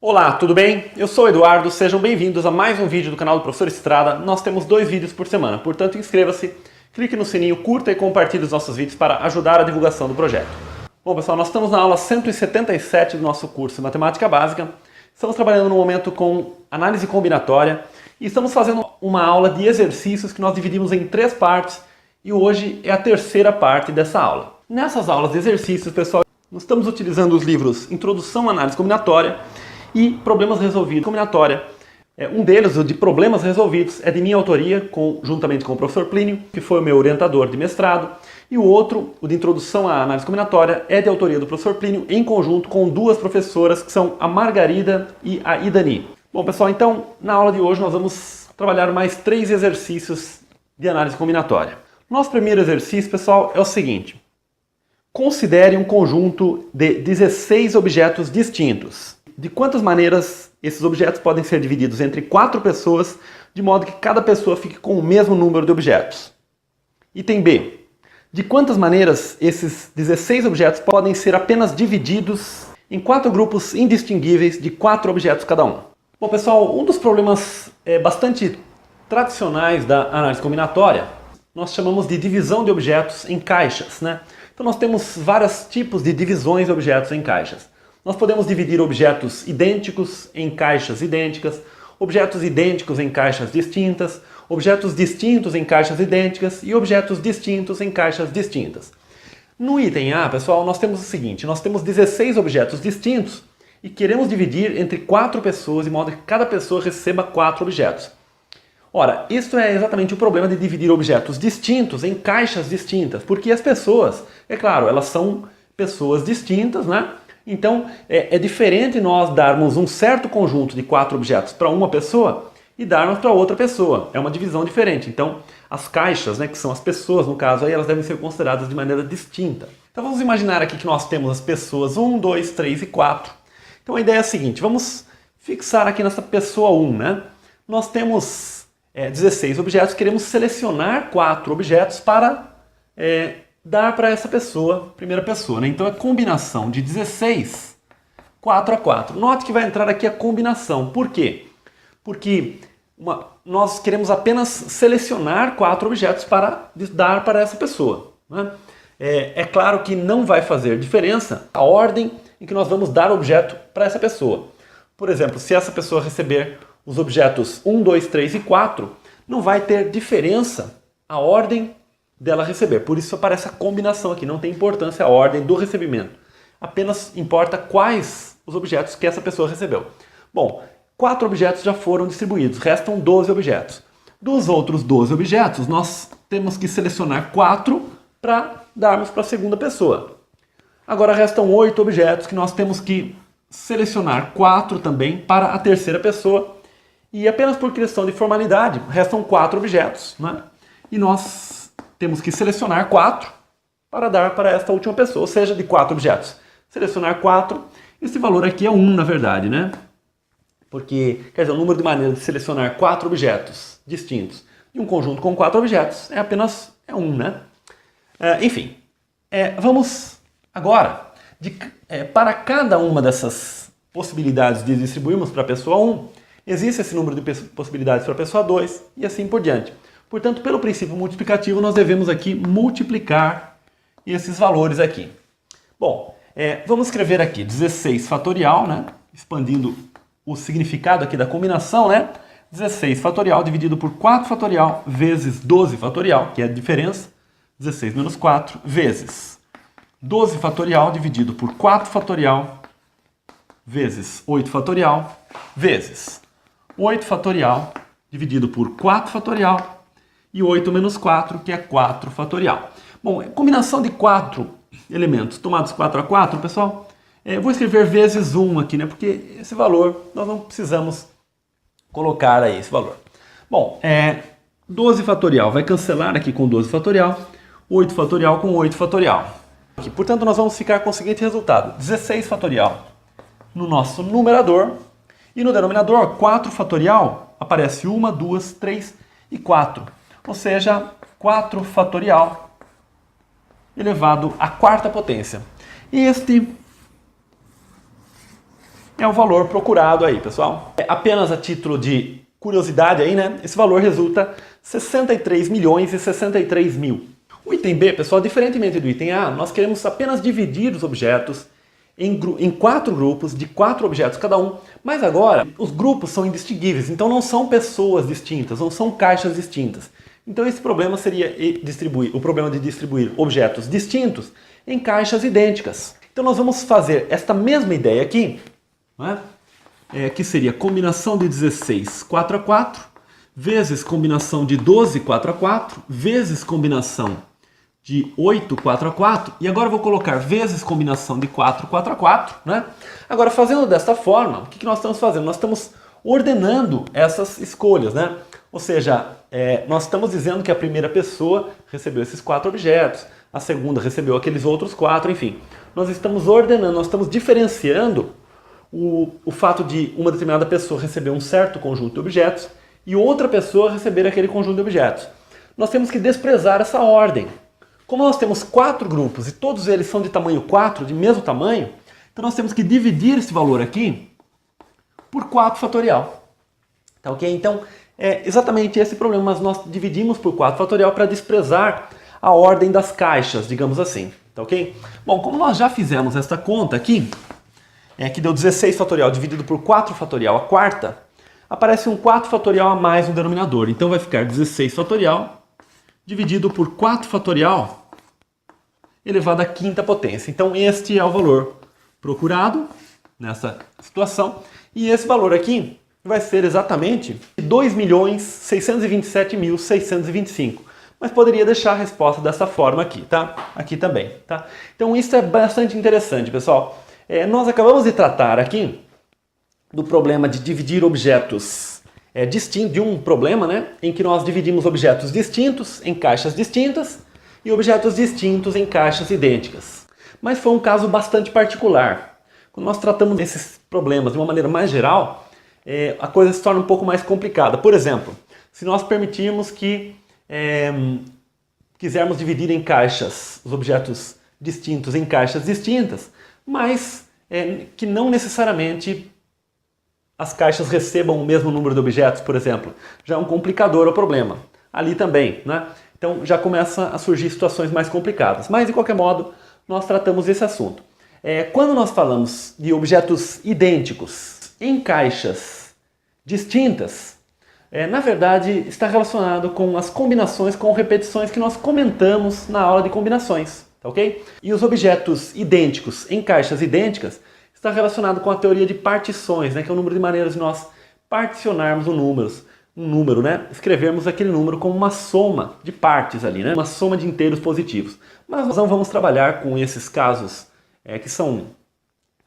Olá, tudo bem? Eu sou o Eduardo, sejam bem-vindos a mais um vídeo do canal do Professor Estrada. Nós temos 2 vídeos por semana, portanto inscreva-se, clique no sininho, curta e compartilhe os nossos vídeos para ajudar a divulgação do projeto. Bom pessoal, nós estamos na aula 177 do nosso curso de Matemática Básica. Estamos trabalhando no momento com análise combinatória e estamos fazendo uma aula de exercícios que nós dividimos em 3 partes e hoje é a terceira parte dessa aula. Nessas aulas de exercícios, pessoal, nós estamos utilizando os livros Introdução à Análise Combinatória e Problemas Resolvidos Combinatória. Um deles, o de Problemas Resolvidos, é de minha autoria, juntamente com o professor Plínio, que foi o meu orientador de mestrado, e o outro, o de Introdução à Análise Combinatória, é de autoria do professor Plínio, em conjunto com 2 professoras, que são a Margarida e a Idani. Bom pessoal, então, na aula de hoje nós vamos trabalhar mais 3 exercícios de análise combinatória. Nosso primeiro exercício, pessoal, é o seguinte. Considere um conjunto de 16 objetos distintos. De quantas maneiras esses objetos podem ser divididos entre 4 pessoas, de modo que cada pessoa fique com o mesmo número de objetos? Item B. De quantas maneiras esses 16 objetos podem ser apenas divididos em 4 grupos indistinguíveis de 4 objetos cada um? Bom pessoal, um dos problemas bastante tradicionais da análise combinatória, nós chamamos de divisão de objetos em caixas, né? Então nós temos vários tipos de divisões de objetos em caixas. Nós podemos dividir objetos idênticos em caixas idênticas, objetos idênticos em caixas distintas, objetos distintos em caixas idênticas e objetos distintos em caixas distintas. No item A, pessoal, nós temos o seguinte, nós temos 16 objetos distintos e queremos dividir entre 4 pessoas de modo que cada pessoa receba 4 objetos. Ora, isso é exatamente o problema de dividir objetos distintos em caixas distintas, porque as pessoas, é claro, elas são pessoas distintas, né? Então, é diferente nós darmos um certo conjunto de 4 objetos para uma pessoa e darmos para outra pessoa. É uma divisão diferente. Então, as caixas, né, que são as pessoas, no caso, aí, elas devem ser consideradas de maneira distinta. Então, vamos imaginar aqui que nós temos as pessoas 1, 2, 3 e 4. Então, a ideia é a seguinte, vamos fixar aqui nessa pessoa 1, né? Nós temos 16 objetos, queremos selecionar 4 objetos para dar para essa pessoa, primeira pessoa, né? Então é combinação de 16, 4 a 4. Note que vai entrar aqui a combinação. Por quê? Porque nós queremos apenas selecionar 4 objetos para dar para essa pessoa, né? É claro que não vai fazer diferença a ordem em que nós vamos dar o objeto para essa pessoa. Por exemplo, se essa pessoa receber os objetos 1, 2, 3 e 4, não vai ter diferença a ordem dela receber. Por isso aparece a combinação aqui, não tem importância a ordem do recebimento. Apenas importa quais os objetos que essa pessoa recebeu. Bom, 4 objetos já foram distribuídos, restam 12 objetos. Dos outros 12 objetos, nós temos que selecionar 4 para darmos para a segunda pessoa. Agora restam 8 objetos que nós temos que selecionar 4 também para a terceira pessoa. E apenas por questão de formalidade, restam 4 objetos, né? E nós temos que selecionar 4 para dar para esta última pessoa, ou seja, de 4 objetos. Selecionar 4, esse valor aqui é 1 na verdade, né? Porque, quer dizer, o número de maneiras de selecionar 4 objetos distintos de um conjunto com 4 objetos é apenas 1, né? Enfim, vamos agora, para cada uma dessas possibilidades de distribuirmos para a pessoa 1, existe esse número de possibilidades para a pessoa 2 e assim por diante. Portanto, pelo princípio multiplicativo, nós devemos aqui multiplicar esses valores aqui. Bom, vamos escrever aqui 16 fatorial, né? Expandindo o significado aqui da combinação, né? 16 fatorial dividido por 4 fatorial vezes 12 fatorial, que é a diferença, 16 menos 4, vezes 12 fatorial dividido por 4 fatorial vezes 8 fatorial, vezes 8 fatorial dividido por 4 fatorial, e 8 menos 4, que é 4 fatorial. Bom, combinação de 4 elementos tomados 4 a 4, pessoal, vou escrever vezes 1 aqui, né? Porque esse valor, nós não precisamos colocar aí esse valor. Bom, 12 fatorial vai cancelar aqui com 12 fatorial, 8 fatorial com 8 fatorial. Aqui, portanto, nós vamos ficar com o seguinte resultado, 16 fatorial no nosso numerador, e no denominador, 4 fatorial, aparece 1, 2, 3 e 4. Ou seja, 4 fatorial elevado à 4ª potência. E este é o valor procurado aí, pessoal. Apenas a título de curiosidade aí, né? Esse valor resulta 63 milhões e 63 mil. O item B, pessoal, diferentemente do item A, nós queremos apenas dividir os objetos em 4 grupos de 4 objetos cada um, mas agora os grupos são indistinguíveis, então não são pessoas distintas, não são caixas distintas. Então esse problema seria o problema de distribuir objetos distintos em caixas idênticas. Então nós vamos fazer esta mesma ideia aqui, né? Que seria combinação de 16 4x4 vezes combinação de 12 4x4 vezes combinação de 8 4x4, e agora eu vou colocar vezes combinação de 4 4x4, né? Agora, fazendo desta forma, o que nós estamos fazendo? Nós estamos ordenando essas escolhas, né? Ou seja, nós estamos dizendo que a primeira pessoa recebeu esses 4 objetos, a segunda recebeu aqueles outros 4, enfim. Nós estamos ordenando, nós estamos diferenciando o fato de uma determinada pessoa receber um certo conjunto de objetos e outra pessoa receber aquele conjunto de objetos. Nós temos que desprezar essa ordem. Como nós temos 4 grupos e todos eles são de tamanho 4, de mesmo tamanho, então nós temos que dividir esse valor aqui por 4 fatorial. Tá ok? Então, é exatamente esse problema, mas nós dividimos por 4 fatorial para desprezar a ordem das caixas, digamos assim. Tá ok? Bom, como nós já fizemos esta conta aqui, que deu 16 fatorial dividido por 4 fatorial, a quarta, aparece um 4 fatorial a mais no denominador. Então vai ficar 16 fatorial dividido por 4 fatorial elevado à quinta potência. Então este é o valor procurado nessa situação. E esse valor aqui vai ser exatamente 2.627.625. Mas poderia deixar a resposta dessa forma aqui, tá? Aqui também, tá? Então isso é bastante interessante, pessoal. Nós acabamos de tratar aqui do problema de dividir objetos distintos, de um problema, né, em que nós dividimos objetos distintos em caixas distintas e objetos distintos em caixas idênticas. Mas foi um caso bastante particular. Quando nós tratamos desses problemas de uma maneira mais geral, a coisa se torna um pouco mais complicada. Por exemplo, se nós permitirmos que quisermos dividir em caixas os objetos distintos em caixas distintas, mas que não necessariamente as caixas recebam o mesmo número de objetos, por exemplo, já é um complicador o problema. Ali também, né? Então já começa a surgir situações mais complicadas. Mas, de qualquer modo, nós tratamos esse assunto. Quando nós falamos de objetos idênticos em caixas distintas, na verdade está relacionado com as combinações, com repetições que nós comentamos na aula de combinações, tá ok? E os objetos idênticos em caixas idênticas está relacionado com a teoria de partições, né, que é o número de maneiras de nós particionarmos um número, né, escrevermos aquele número como uma soma de partes ali, né, uma soma de inteiros positivos. Mas nós não vamos trabalhar com esses casos, que são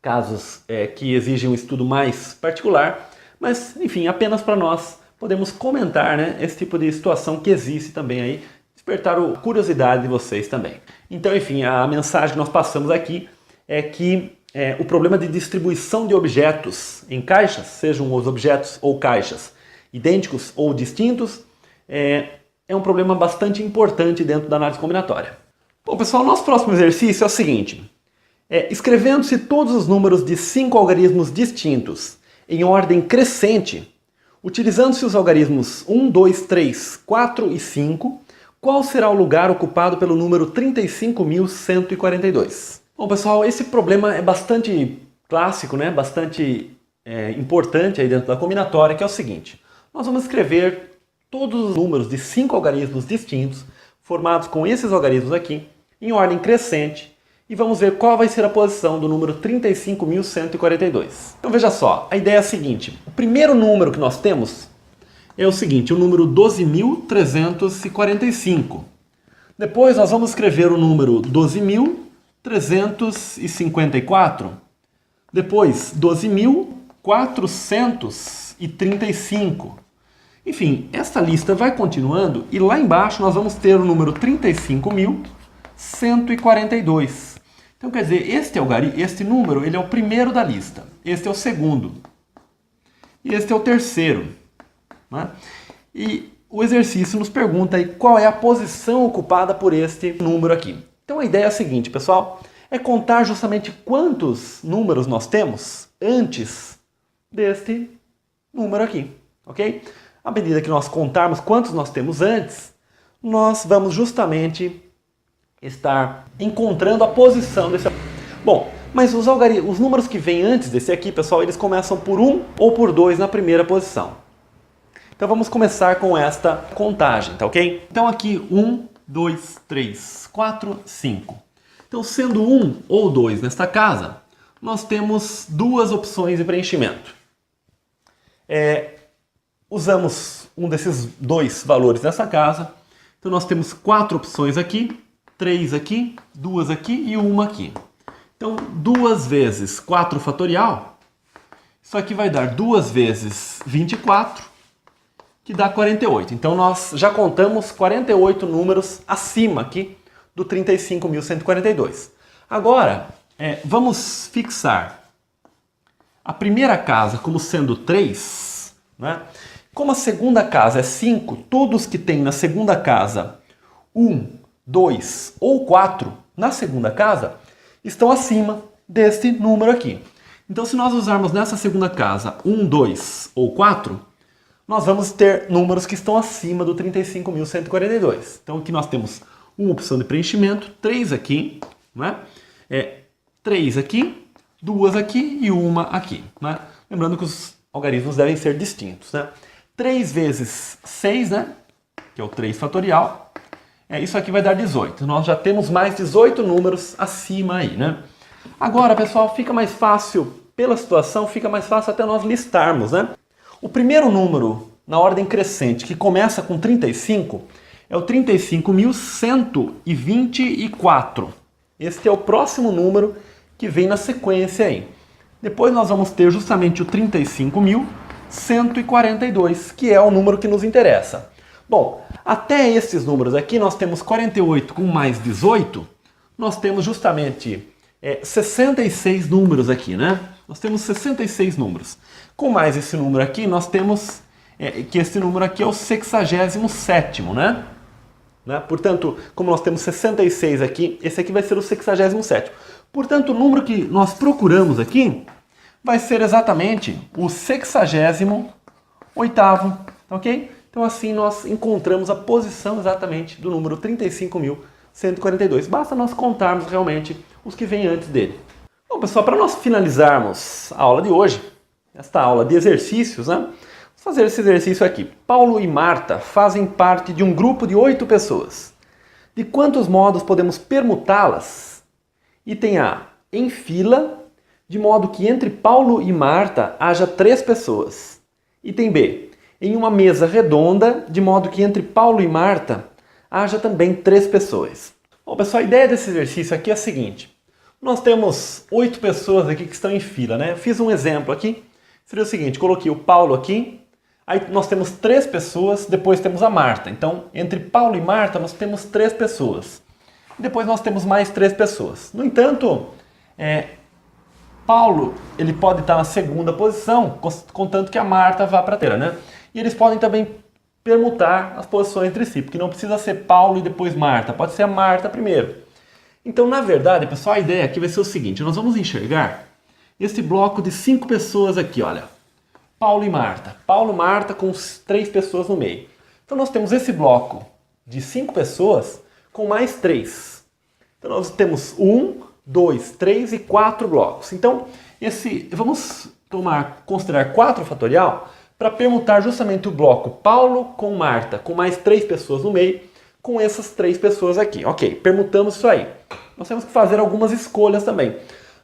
casos que exigem um estudo mais particular, mas, enfim, apenas para nós podemos comentar, né, esse tipo de situação que existe também aí, despertar a curiosidade de vocês também. Então, enfim, a mensagem que nós passamos aqui é que o problema de distribuição de objetos em caixas, sejam os objetos ou caixas idênticos ou distintos, é um problema bastante importante dentro da análise combinatória. Bom, pessoal, nosso próximo exercício é o seguinte. Escrevendo-se todos os números de 5 algarismos distintos em ordem crescente, utilizando-se os algarismos 1, 2, 3, 4 e 5, qual será o lugar ocupado pelo número 35.142? Bom, pessoal, esse problema é bastante clássico, né? Bastante importante aí dentro da combinatória, que é o seguinte. Nós vamos escrever todos os números de 5 algarismos distintos, formados com esses algarismos aqui, em ordem crescente, e vamos ver qual vai ser a posição do número 35.142. Então veja só, a ideia é a seguinte. O primeiro número que nós temos é o seguinte, o número 12.345. Depois nós vamos escrever o número 12.354. Depois 12.435. Enfim, esta lista vai continuando e lá embaixo nós vamos ter o número 35.142. Então quer dizer, este número ele é o primeiro da lista, este é o segundo e este é o terceiro. Né? E o exercício nos pergunta aí qual é a posição ocupada por este número aqui. Então a ideia é a seguinte, pessoal, é contar justamente quantos números nós temos antes deste número aqui, ok? À medida que nós contarmos quantos nós temos antes, nós vamos justamente estar encontrando a posição desse... Bom, mas os números que vêm antes desse aqui, pessoal, eles começam por 1 ou por 2 na primeira posição. Então vamos começar com esta contagem, tá ok? Então aqui 1, 2, 3, 4, 5. Então sendo 1 ou 2 nesta casa, nós temos duas opções de preenchimento. Usamos um desses dois valores nessa casa. Então nós temos 4 opções aqui, 3 aqui, 2 aqui e 1 aqui. Então 2 vezes 4 fatorial, isso aqui vai dar 2 vezes 24, que dá 48. Então nós já contamos 48 números acima aqui do 35.142. Agora, vamos fixar a primeira casa como sendo 3, né? Como a segunda casa é 5, todos que tem na segunda casa 1, 2 ou 4 na segunda casa estão acima deste número aqui. Então se nós usarmos nessa segunda casa 1, 2 ou 4, nós vamos ter números que estão acima do 35.142. Então aqui nós temos uma opção de preenchimento, 3 aqui, né? 3 aqui, 2 aqui e 1 aqui, né? Lembrando que os algarismos devem ser distintos, né? 3 vezes 6, né? Que é o 3 fatorial. Isso aqui vai dar 18. Nós já temos mais 18 números acima aí, né? Agora, pessoal, fica mais fácil, pela situação, fica mais fácil até nós listarmos, né? O primeiro número, na ordem crescente, que começa com 35, é o 35.124. Este é o próximo número que vem na sequência aí. Depois nós vamos ter justamente o 35.142, que é o número que nos interessa. Bom, até esses números aqui, nós temos 48 com mais 18, nós temos justamente 66 números aqui, né? Nós temos 66 números. Com mais esse número aqui, nós temos que esse número aqui é o 67º, né? Portanto, como nós temos 66 aqui, esse aqui vai ser o 67º. Portanto, o número que nós procuramos aqui vai ser exatamente o 68º, ok? Então assim nós encontramos a posição exatamente do número 35.142. Basta nós contarmos realmente os que vêm antes dele. Bom, pessoal, para nós finalizarmos a aula de hoje, esta aula de exercícios, né? Vamos fazer esse exercício aqui. Paulo e Marta fazem parte de um grupo de 8 pessoas. De quantos modos podemos permutá-las? Item A, em fila, de modo que entre Paulo e Marta haja 3 pessoas. Item B, em uma mesa redonda, de modo que entre Paulo e Marta haja também 3 pessoas. Bom, pessoal, a ideia desse exercício aqui é a seguinte. Nós temos 8 pessoas aqui que estão em fila, né? Eu fiz um exemplo aqui. Seria o seguinte, coloquei o Paulo aqui, aí nós temos 3 pessoas, depois temos a Marta. Então, entre Paulo e Marta, nós temos 3 pessoas. Depois nós temos mais 3 pessoas. No entanto, Paulo ele pode estar na segunda posição, contanto que a Marta vá para a terceira, né? E eles podem também permutar as posições entre si, porque não precisa ser Paulo e depois Marta, pode ser a Marta primeiro. Então, na verdade, pessoal, a ideia aqui vai ser o seguinte, nós vamos enxergar esse bloco de 5 pessoas aqui, olha. Paulo e Marta. Paulo e Marta com 3 pessoas no meio. Então, nós temos esse bloco de 5 pessoas com mais 3. Então, nós temos 1, 2, 3 e 4 blocos. Então, vamos considerar 4 fatorial para permutar justamente o bloco Paulo com Marta, com mais 3 pessoas no meio, com essas 3 pessoas aqui. Ok, permutamos isso aí. Nós temos que fazer algumas escolhas também.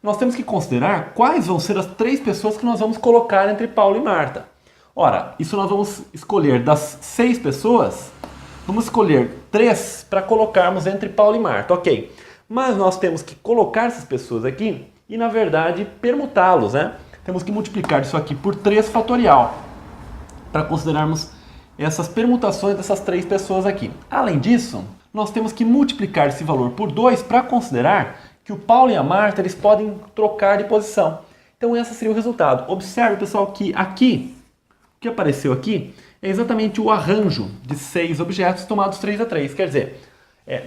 Nós temos que considerar quais vão ser as 3 pessoas que nós vamos colocar entre Paulo e Marta. Ora, isso nós vamos escolher das 6 pessoas, vamos escolher 3 para colocarmos entre Paulo e Marta, ok. Mas nós temos que colocar essas pessoas aqui e, na verdade, permutá-los, né? Temos que multiplicar isso aqui por 3 fatorial, para considerarmos essas permutações dessas 3 pessoas aqui. Além disso, nós temos que multiplicar esse valor por 2 para considerar que o Paulo e a Marta eles podem trocar de posição. Então esse seria o resultado. Observe, pessoal, que aqui, o que apareceu aqui, é exatamente o arranjo de 6 objetos tomados 3 a 3. Quer dizer,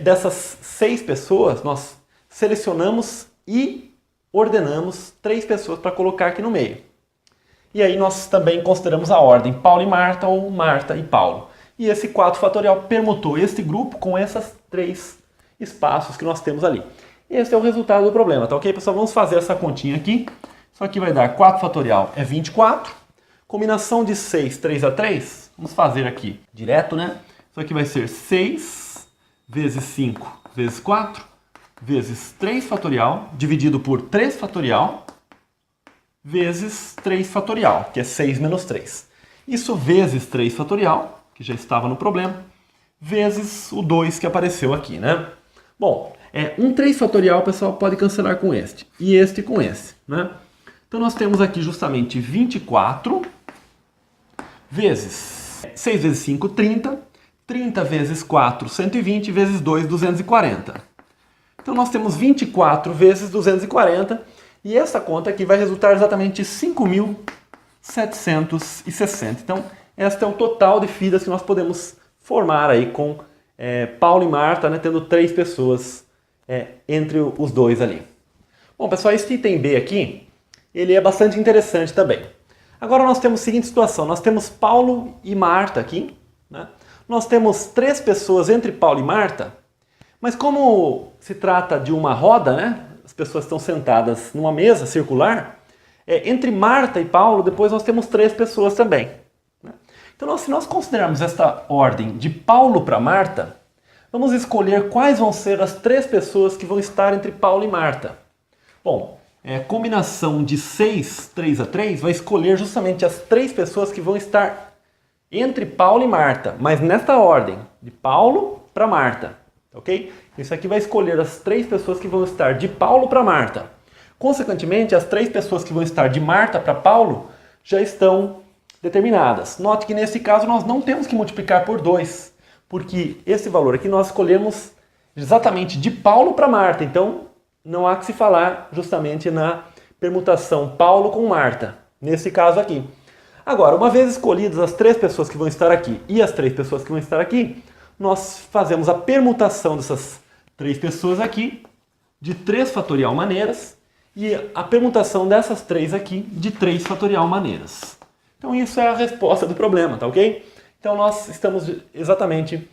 dessas 6 pessoas, nós selecionamos e ordenamos 3 pessoas para colocar aqui no meio. E aí nós também consideramos a ordem Paulo e Marta ou Marta e Paulo. E esse 4 fatorial permutou este grupo com esses 3 espaços que nós temos ali. Esse é o resultado do problema, tá ok, pessoal? Vamos fazer essa continha aqui. Isso aqui vai dar 4 fatorial é 24. Combinação de 6, 3 a 3. Vamos fazer aqui direto, né? Isso aqui vai ser 6 vezes 5 vezes 4 vezes 3 fatorial dividido por 3 fatorial vezes 3 fatorial, que é 6 menos 3. Isso vezes 3 fatorial, que já estava no problema, vezes o 2 que apareceu aqui, né? Bom, um 3 fatorial, pessoal, pode cancelar com este e este com esse, né? Então nós temos aqui justamente 24 vezes 6 vezes 5, 30. 30 vezes 4, 120, vezes 2, 240. Então nós temos 24 vezes 240 e essa conta aqui vai resultar exatamente 5.760. Então este é o total de filas que nós podemos formar aí com Paulo e Marta, né, tendo 3 pessoas entre os dois ali. Bom, pessoal, esse item B aqui, ele é bastante interessante também. Agora nós temos a seguinte situação, nós temos Paulo e Marta aqui, né? Nós temos 3 pessoas entre Paulo e Marta, mas como se trata de uma roda, né? As pessoas estão sentadas numa mesa circular, entre Marta e Paulo, depois nós temos 3 pessoas também, né? Então, se nós considerarmos esta ordem de Paulo para Marta, vamos escolher quais vão ser as 3 pessoas que vão estar entre Paulo e Marta. Bom, combinação de 6, 3 a 3, vai escolher justamente as 3 pessoas que vão estar entre Paulo e Marta, mas nesta ordem, de Paulo para Marta, ok? Isso aqui vai escolher as 3 pessoas que vão estar de Paulo para Marta. Consequentemente, as 3 pessoas que vão estar de Marta para Paulo já estão determinadas. Note que nesse caso nós não temos que multiplicar por 2, porque esse valor aqui nós escolhemos exatamente de Paulo para Marta, então não há que se falar justamente na permutação Paulo com Marta, nesse caso aqui. Agora, uma vez escolhidas as 3 pessoas que vão estar aqui e as 3 pessoas que vão estar aqui, nós fazemos a permutação dessas 3 pessoas aqui de 3 fatorial maneiras e a permutação dessas 3 aqui de 3 fatorial maneiras. Então isso é a resposta do problema, tá ok? Então nós estamos exatamente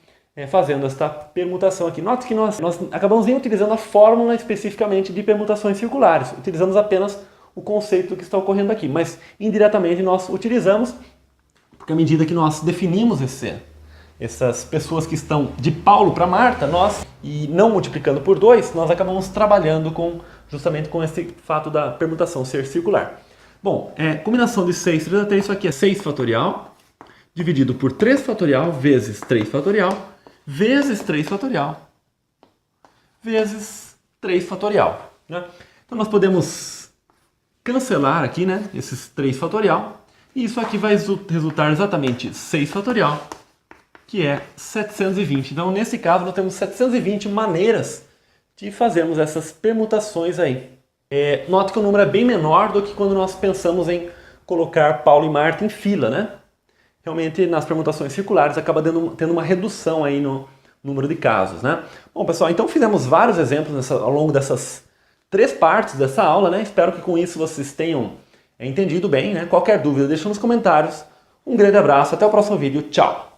fazendo esta permutação aqui. Note que nós acabamos nem utilizando a fórmula especificamente de permutações circulares, utilizamos apenas o conceito que está ocorrendo aqui, mas indiretamente nós utilizamos, porque à medida que nós definimos essas pessoas que estão de Paulo para Marta, e não multiplicando por 2, nós acabamos trabalhando justamente com esse fato da permutação ser circular. Bom, combinação de 6, 3 a 3, isso aqui é 6 fatorial, dividido por 3 fatorial, vezes 3 fatorial, vezes 3 fatorial, vezes 3 fatorial, né? Então nós podemos cancelar aqui, né, esses 3 fatorial, e isso aqui vai resultar exatamente 6 fatorial, que é 720. Então, nesse caso, nós temos 720 maneiras de fazermos essas permutações aí. Note que o número é bem menor do que quando nós pensamos em colocar Paulo e Marta em fila, né? Realmente, nas permutações circulares, acaba tendo uma redução aí no número de casos, né? Bom, pessoal, então fizemos vários exemplos ao longo dessas 3 partes dessa aula, né? Espero que com isso vocês tenham entendido bem, né? Qualquer dúvida, deixa nos comentários. Um grande abraço, até o próximo vídeo, tchau!